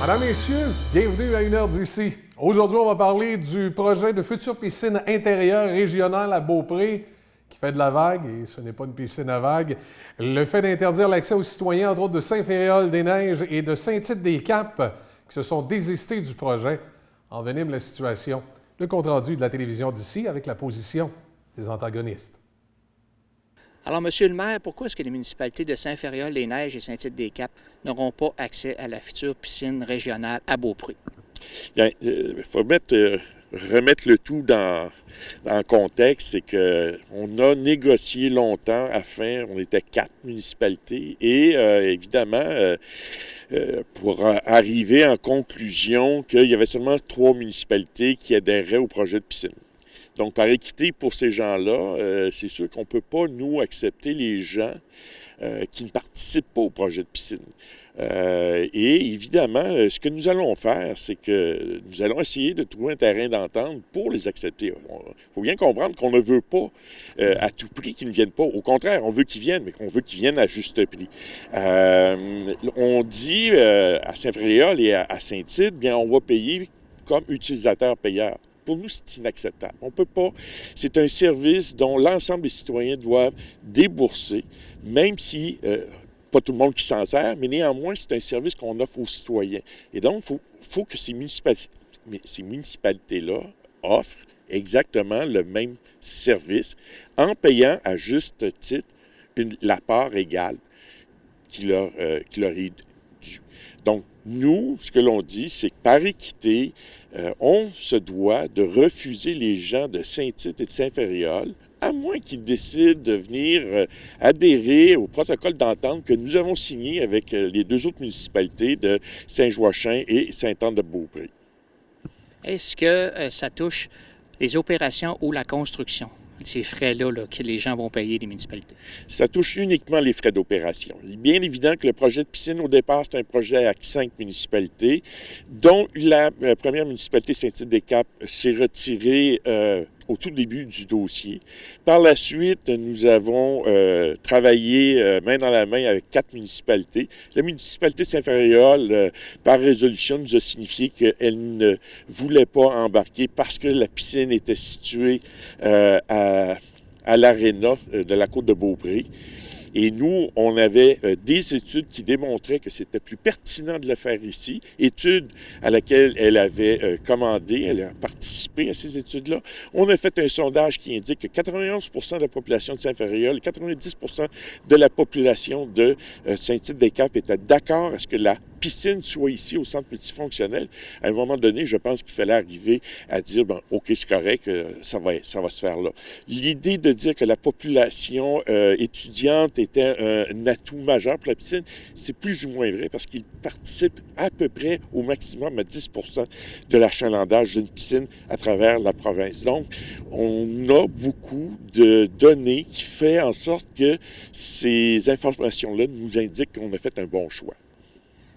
Mesdames, Messieurs, bienvenue à 1 heure d'ici. Aujourd'hui, on va parler du projet de future piscine intérieure régionale à Beaupré qui fait de la vague, et ce n'est pas une piscine à vagues. Le fait d'interdire l'accès aux citoyens, entre autres de Saint-Féréol-des-Neiges et de Saint-Tite-des-Caps, qui se sont désistés du projet, envenime la situation. Le compte-rendu de la télévision d'ici avec la position des antagonistes. Alors, Monsieur le maire, pourquoi est-ce que les municipalités de Saint-Féréol-des-Neiges et Saint-Tite-des-Caps n'auront pas accès à la future piscine régionale à Beaupré? Bien, il faut remettre le tout dans le contexte, c'est qu'on a négocié longtemps on était 4 municipalités et évidemment, pour arriver en conclusion qu'il y avait seulement 3 municipalités qui adhéraient au projet de piscine. Donc, par équité pour ces gens-là, c'est sûr qu'on ne peut pas, nous, accepter les gens qui ne participent pas au projet de piscine. Et évidemment, ce que nous allons faire, c'est que nous allons essayer de trouver un terrain d'entente pour les accepter. Il faut bien comprendre qu'on ne veut pas à tout prix qu'ils ne viennent pas. Au contraire, on veut qu'ils viennent, mais qu'on veut qu'ils viennent à juste prix. On dit à Saint-Fréhéol et à Saint-Tite, bien, on va payer comme utilisateur payeur. Pour nous, c'est inacceptable. On peut pas. C'est un service dont l'ensemble des citoyens doivent débourser, même si pas tout le monde qui s'en sert, mais néanmoins, c'est un service qu'on offre aux citoyens. Et donc, il faut que ces municipalités-là offrent exactement le même service en payant à juste titre la part égale qui leur est due. Donc, nous, ce que l'on dit, c'est que par équité, on se doit de refuser les gens de Saint-Tite et de Saint-Féréol, à moins qu'ils décident de venir adhérer au protocole d'entente que nous avons signé avec les 2 autres municipalités de Saint-Joachim et Sainte-Anne-de-Beaupré. Est-ce que ça touche les opérations ou la construction? Ces frais-là que les gens vont payer, les municipalités? Ça touche uniquement les frais d'opération. Il est bien évident que le projet de piscine, au départ, c'est un projet à 5 municipalités, dont la première municipalité, Saint-Tite-des-Caps, s'est retirée au tout début du dossier. Par la suite, nous avons travaillé main dans la main avec 4 municipalités. La municipalité de Saint-Féréol, par résolution, nous a signifié qu'elle ne voulait pas embarquer parce que la piscine était située à l'aréna de la côte de Beaupré. Et nous, on avait des études qui démontraient que c'était plus pertinent de le faire ici, études à laquelle elle avait commandé, elle a participé à ces études-là. On a fait un sondage qui indique que 91 % de la population de Saint-Féréol et 90 % de la population de Saint-Tite-des-Caps étaient d'accord à ce que la piscine soit ici au centre multifonctionnel. À un moment donné, je pense qu'il fallait arriver à dire, bon, OK, c'est correct, ça va se faire là. L'idée de dire que la population étudiante était un atout majeur pour la piscine, c'est plus ou moins vrai parce qu'ils participent à peu près au maximum à 10 % de l'achalandage d'une piscine à travers la province. Donc, on a beaucoup de données qui font en sorte que ces informations-là nous indiquent qu'on a fait un bon choix.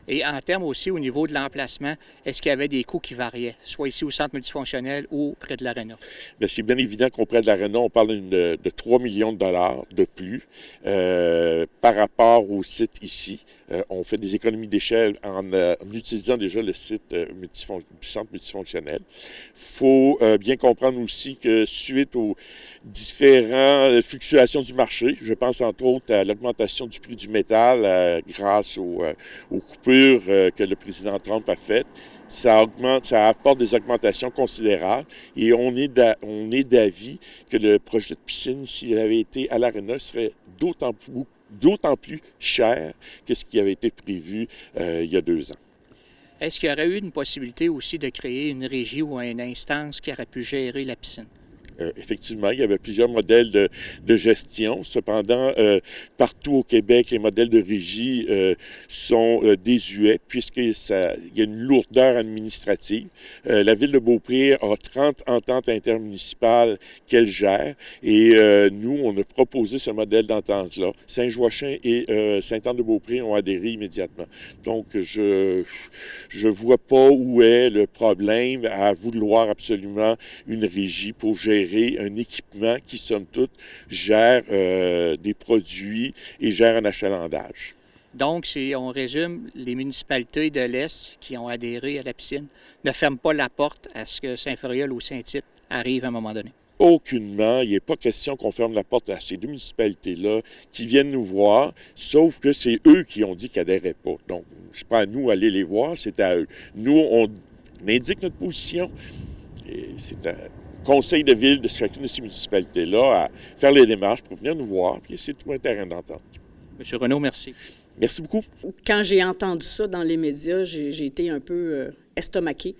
Et en termes aussi, au niveau de l'emplacement, est-ce qu'il y avait des coûts qui variaient, soit ici au centre multifonctionnel ou près de l'Arena? Bien, c'est bien évident qu'auprès de l'Arena, on parle de 3 millions de dollars de plus par rapport au site ici. On fait des économies d'échelle en utilisant déjà le site du centre multifonctionnel. Il faut bien comprendre aussi que suite aux différentes fluctuations du marché, je pense entre autres à l'augmentation du prix du métal grâce aux coupures que le président Trump a faites, ça apporte des augmentations considérables et on est d'avis que le projet de piscine, s'il avait été à l'Arena, serait d'autant plus cher que ce qui avait été prévu il y a 2 ans. Est-ce qu'il y aurait eu une possibilité aussi de créer une régie ou une instance qui aurait pu gérer la piscine? Effectivement, il y avait plusieurs modèles de gestion. Cependant, partout au Québec, les modèles de régie sont désuets puisqu'il y a une lourdeur administrative. La Ville de Beaupré a 30 ententes intermunicipales qu'elle gère et nous, on a proposé ce modèle d'entente-là. Saint-Joachim et Sainte-Anne-de-Beaupré ont adhéré immédiatement. Donc, je vois pas où est le problème à vouloir absolument une régie pour gérer un équipement qui, somme toute, gère des produits et gère un achalandage. Donc, si on résume, les municipalités de l'Est qui ont adhéré à la piscine ne ferment pas la porte à ce que Saint-Ferréol ou Saint-Tite arrive à un moment donné. Aucunement, il n'est pas question qu'on ferme la porte à ces deux municipalités-là qui viennent nous voir, sauf que c'est eux qui ont dit qu'ils n'adhéraient pas. Donc, c'est pas à nous d'aller les voir, c'est à eux. Nous, on indique notre position et c'est à conseil de ville de chacune de ces municipalités-là à faire les démarches pour venir nous voir puis essayer de trouver un terrain d'entente. Monsieur Renaud, merci. Merci beaucoup. Quand j'ai entendu ça dans les médias, j'ai été un peu estomaquée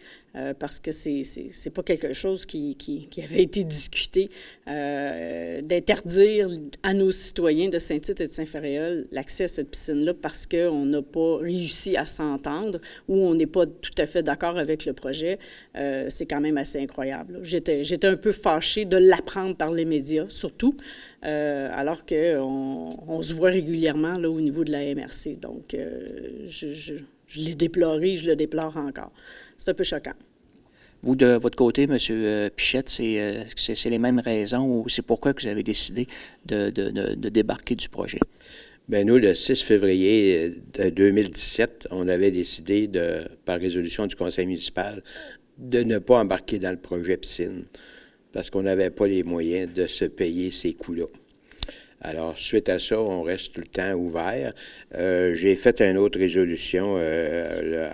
parce que c'est pas quelque chose qui avait été discuté, d'interdire à nos citoyens de Saint-Tite et de Saint-Ferréol l'accès à cette piscine-là parce qu'on n'a pas réussi à s'entendre ou on n'est pas tout à fait d'accord avec le projet. C'est quand même assez incroyable. J'étais un peu fâchée de l'apprendre par les médias, surtout, alors qu'on se voit régulièrement là, au niveau de la MRC. Donc, je l'ai déploré, je le déplore encore. C'est un peu choquant. Vous, de votre côté, M. Pichette, c'est les mêmes raisons ou c'est pourquoi que vous avez décidé de débarquer du projet? Bien, nous, le 6 février 2017, on avait décidé, par résolution du conseil municipal, de ne pas embarquer dans le projet piscine parce qu'on n'avait pas les moyens de se payer ces coûts-là. Alors, suite à ça, on reste tout le temps ouvert. J'ai fait une autre résolution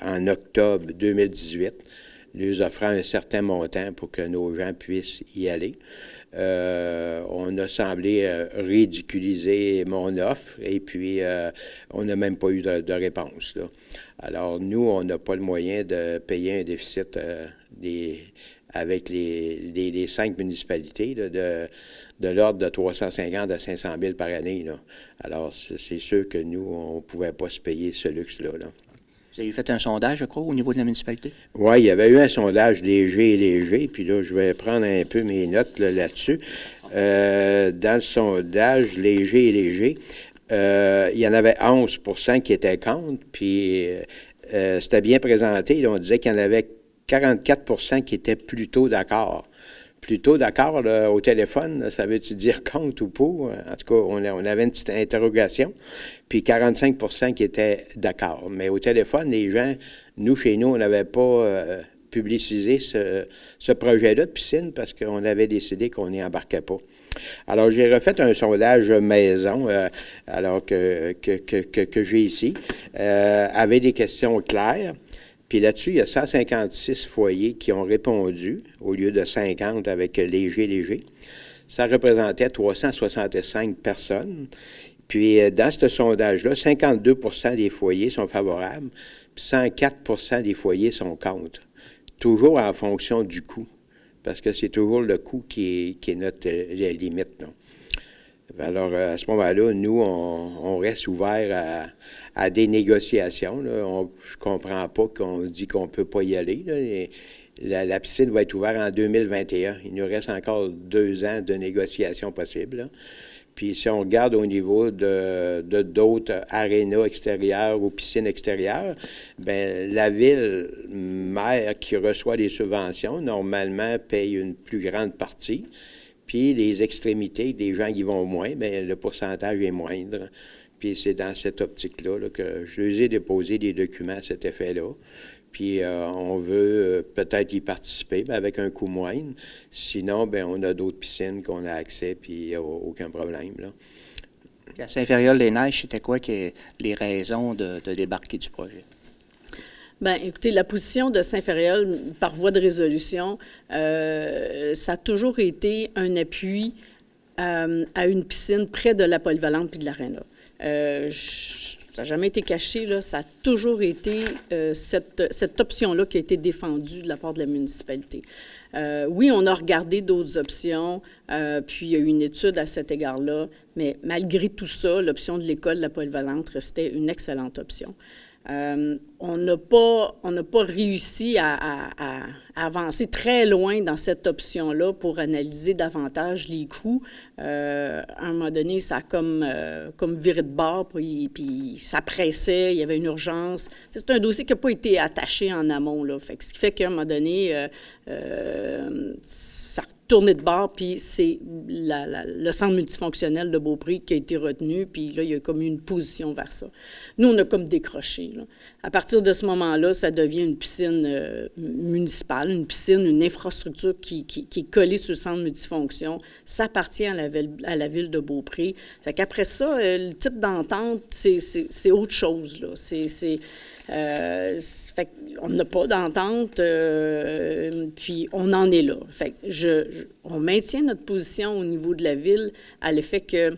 en octobre 2018, lui offrant un certain montant pour que nos gens puissent y aller. On a semblé ridiculiser mon offre et puis on n'a même pas eu de réponse, là. Alors, nous, on n'a pas le moyen de payer un déficit avec les 5 municipalités là, de l'ordre de 350 à 500 000 par année, là. Alors, c'est sûr que nous, on ne pouvait pas se payer ce luxe-là, là. Vous avez fait un sondage, je crois, au niveau de la municipalité? Oui, il y avait eu un sondage léger, puis là, je vais prendre un peu mes notes là-dessus. Dans le sondage léger, il y en avait 11 qui étaient contre, puis c'était bien présenté. Là, on disait qu'il y en avait 44 qui étaient plutôt d'accord. Plutôt d'accord là, au téléphone, là, ça veut-tu dire contre ou pas? En tout cas, on avait une petite interrogation. Puis 45 qui étaient d'accord. Mais au téléphone, les gens, chez nous, on n'avait pas publicisé ce projet-là de piscine parce qu'on avait décidé qu'on n'y embarquait pas. Alors, j'ai refait un sondage maison, alors que j'ai ici, avec des questions claires. Puis là-dessus, il y a 156 foyers qui ont répondu, au lieu de 50 avec léger. Ça représentait 365 personnes. Puis dans ce sondage-là, 52 des foyers sont favorables, puis 104 des foyers sont contre. Toujours en fonction du coût, parce que c'est toujours le coût qui est notre limite, là. Alors, à ce moment-là, nous, on reste ouvert à des négociations, là. Je ne comprends pas qu'on dit qu'on ne peut pas y aller, là. La piscine va être ouverte en 2021. Il nous reste encore 2 ans de négociations possibles, là. Puis si on regarde au niveau de d'autres arénas extérieures ou piscines extérieures, bien, la ville mère qui reçoit des subventions, normalement, paye une plus grande partie. Puis les extrémités, des gens qui vont moins, bien, le pourcentage est moindre. Puis c'est dans cette optique-là là, que je les ai déposé des documents à cet effet-là. Puis on veut peut-être y participer, mais avec un coût moindre. Sinon, bien, on a d'autres piscines qu'on a accès, puis il n'y a aucun problème, là. À Saint-Ferréol-les-Neiges, c'était quoi les raisons de débarquer du projet? Bien, écoutez, la position de Saint-Ferréol, par voie de résolution, ça a toujours été un appui à une piscine près de la polyvalente puis de l'aréna. Ça n'a jamais été caché, là. Ça a toujours été cette option-là qui a été défendue de la part de la municipalité. Oui, on a regardé d'autres options, puis il y a eu une étude à cet égard-là, mais malgré tout ça, l'option de l'école, la polyvalente, restait une excellente option. on n'a pas réussi à avancer très loin dans cette option-là pour analyser davantage les coûts. À un moment donné, ça a comme viré de bord, puis ça pressait, il y avait une urgence. C'est un dossier qui n'a pas été attaché en amont, là. Fait que ce qui fait qu'à un moment donné, ça a tourné de bord, puis c'est le centre multifonctionnel de Beaupré qui a été retenu, puis là, il y a comme eu une position vers ça. Nous, on a comme décroché, là. À partir de ce moment-là, ça devient une piscine municipale, une piscine, une infrastructure qui est collée sur le centre multifonction. Ça appartient à la ville de Beaupré. Fait qu'après ça, le type d'entente, c'est autre chose, là. Fait qu'on n'a pas d'entente, puis on en est là. Fait que on maintient notre position au niveau de la ville à l'effet que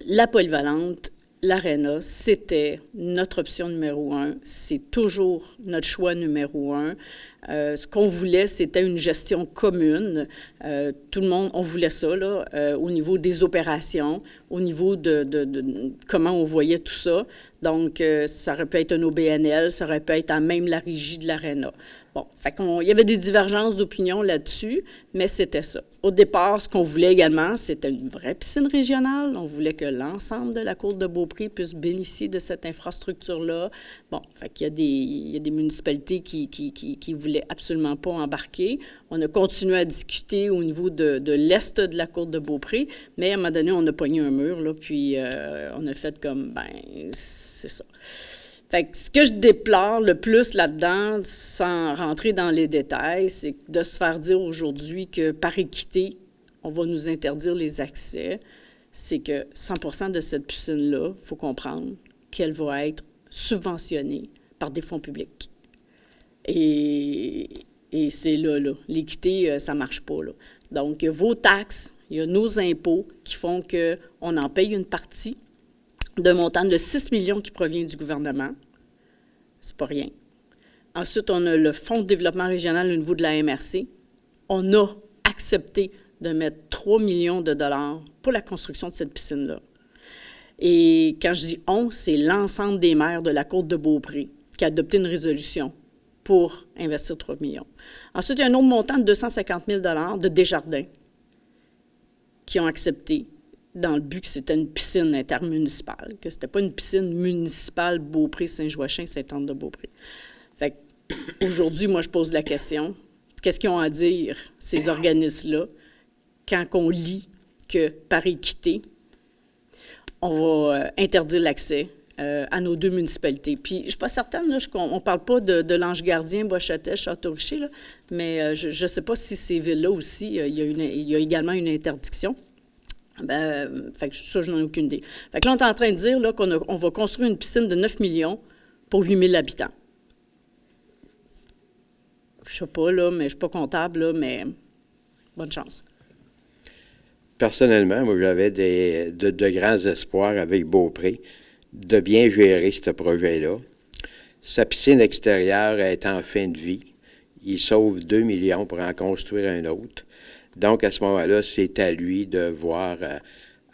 la polyvalente, l'aréna, c'était notre option numéro 1. C'est toujours notre choix numéro 1. Ce qu'on voulait, c'était une gestion commune. Tout le monde, on voulait ça, là, au niveau des opérations, au niveau de comment on voyait tout ça. Donc, ça aurait pu être un OBNL, ça aurait pu être à même la régie de l'aréna. Bon, fait il y avait des divergences d'opinion là-dessus, mais c'était ça. Au départ, ce qu'on voulait également, c'était une vraie piscine régionale. On voulait que l'ensemble de la côte de Beaupré puisse bénéficier de cette infrastructure-là. Bon, fait qu'il y a des municipalités qui voulaient absolument pas embarquer. On a continué à discuter au niveau de l'est de la côte de Beaupré, mais à un moment donné, on a pogné un mur, là, puis on a fait comme, c'est ça. Fait que ce que je déplore le plus là-dedans, sans rentrer dans les détails, c'est de se faire dire aujourd'hui que par équité, on va nous interdire les accès. C'est que 100% de cette piscine-là, il faut comprendre qu'elle va être subventionnée par des fonds publics. Et c'est là. L'équité, ça ne marche pas, là. Donc, vos taxes, il y a nos impôts qui font qu'on en paye une partie d'un montant de 6 millions qui provient du gouvernement. C'est pas rien. Ensuite, on a le Fonds de développement régional au niveau de la MRC. On a accepté de mettre 3 millions de dollars pour la construction de cette piscine-là. Et quand je dis « on », c'est l'ensemble des maires de la côte de Beaupré qui a adopté une résolution pour investir 3 millions. Ensuite, il y a un autre montant de 250 000 $ de Desjardins qui ont accepté dans le but que c'était une piscine intermunicipale, que c'était pas une piscine municipale Beaupré-Saint-Joachim, Sainte-Anne-de-Beaupré. Fait qu'aujourd'hui, moi, je pose la question, qu'est-ce qu'ils ont à dire, ces organismes-là, quand on lit que, par équité, on va interdire l'accès à nos deux municipalités. Puis, je ne suis pas certaine, là, on ne parle pas de l'Ange-Gardien, Bois-Châtel, Château-Richer, là, mais je ne sais pas si ces villes-là aussi, il y a également une interdiction. Fait que ça, je n'en ai aucune idée. Fait que là, on est en train de dire là, qu'on va construire une piscine de 9 millions pour 8 000 habitants. Je ne sais pas, là, mais je ne suis pas comptable, là, mais bonne chance. Personnellement, moi, j'avais de grands espoirs avec Beaupré de bien gérer ce projet-là. Sa piscine extérieure est en fin de vie. Il sauve 2 millions pour en construire un autre. Donc, à ce moment-là, c'est à lui de voir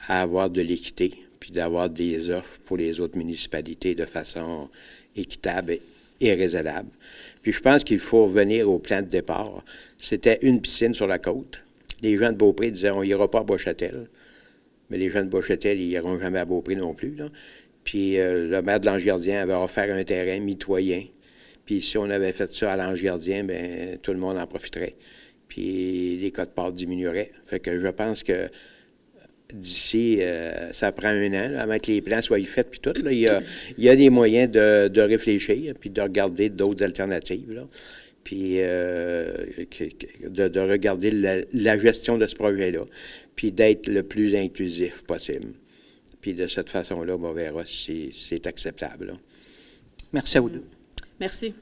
à avoir de l'équité, puis d'avoir des offres pour les autres municipalités de façon équitable et raisonnable. Puis je pense qu'il faut revenir au plan de départ. C'était une piscine sur la côte. Les gens de Beaupré disaient, on n'ira pas à Bois-Châtel. Mais les gens de Bois-Châtel, ils n'iront jamais à Beaupré non plus, là. Puis le maire de l'Ange-Gardien avait offert un terrain mitoyen. Puis si on avait fait ça à l'Ange-Gardien, bien, tout le monde en profiterait. Puis les quotes-parts diminueraient. Fait que je pense que d'ici, ça prend 1 an, là, avant que les plans soient faits, puis tout. Là, il y a des moyens de réfléchir, puis de regarder d'autres alternatives, là. Puis de regarder la gestion de ce projet-là, puis d'être le plus inclusif possible. Puis de cette façon-là, on verra si c'est acceptable, là. Merci à vous deux. Merci.